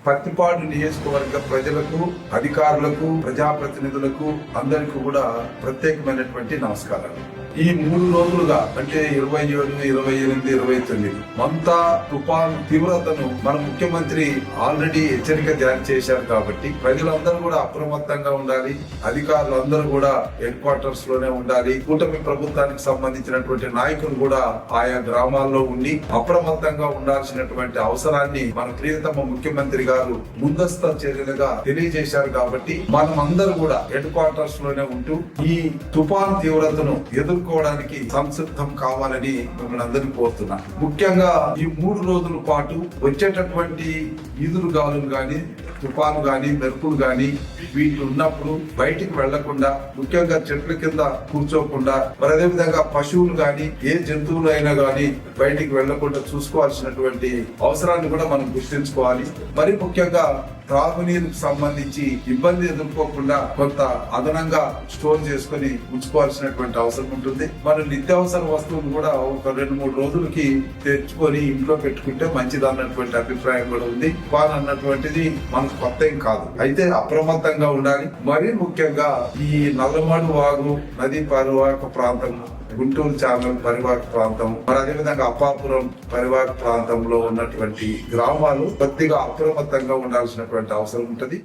పత్తిపాడు నియోజకవర్గ ప్రజలకు, అధికారులకు, ప్రజాప్రతినిధులకు అందరికీ కూడా ప్రత్యేకమైనటువంటి నమస్కారాలు. ఈ 3 రోజులుగా అంటే 27, 28, 29 మంతా తుఫాన్ తీవ్రతను మన ముఖ్యమంత్రి ఆల్రెడీ హెచ్చరిక జారీ చేశారు కాబట్టి ప్రజలందరూ కూడా అప్రమత్తంగా ఉండాలి. అధికారులందరూ కూడా హెడ్ క్వార్టర్స్ లోనే ఉండాలి. కూటమి ప్రభుత్వానికి సంబంధించినటువంటి నాయకులు కూడా ఆయా గ్రామాల్లో ఉండి అప్రమత్తంగా ఉండాల్సినటువంటి అవసరాన్ని మన ప్రియతమ ముఖ్యమంత్రి గారు ముందస్తు చర్యలుగా తెలియజేశారు కాబట్టి మనం అందరూ కూడా హెడ్ క్వార్టర్స్ లోనే ఉంటూ ఈ తుఫాన్ తీవ్రతను ఎదుర్కోవడానికి సంసిద్ధం కావాలని మిమ్మల్ని అందరినీ కోరుతున్నా. ముఖ్యంగా ఈ 3 రోజుల పాటు వచ్చేటటువంటి ఈదురుగాలులు గాని, తుఫాను గాని, మెరుపులు గాని వీటిలు ఉన్నప్పుడు బయటికి వెళ్లకుండా, ముఖ్యంగా చెట్ల కింద కూర్చోకుండా, మరి అదే విధంగా పశువులు గాని ఏ జంతువులు అయినా గాని బయటికి వెళ్లకుండా చూసుకోవాల్సినటువంటి అవసరాన్ని కూడా మనం గుర్తించుకోవాలి. మరి ముఖ్యంగా త్రాగునీరుకు సంబంధించి ఇబ్బంది ఎదుర్కోకుండా కొంత అదనంగా స్టోర్ చేసుకుని ఉంచుకోవాల్సినటువంటి అవసరం ఉంటుంది. మన నిత్యావసర వస్తువులు కూడా ఒక 2-3 రోజులకి తెచ్చుకొని ఇంట్లో పెట్టుకుంటే మంచిది అన్నటువంటి అభిప్రాయం కూడా ఉంది. తుఫాన్ అన్నటువంటిది మనకు కొత్త ఏం కాదు, అయితే అప్రమత్తంగా ఉండాలి. మరీ ముఖ్యంగా ఈ నల్లమడు వాగు నదీ పరివాహక ప్రాంతం, గుంటూరు ఛానల్ పరివాహక ప్రాంతం, మరి అదేవిధంగా అప్పాపురం పరివాహక ప్రాంతంలో ఉన్నటువంటి గ్రామాలు కొద్దిగా అప్రమత్తంగా ఉండాల్సినటువంటి అవసరం ఉంటుంది.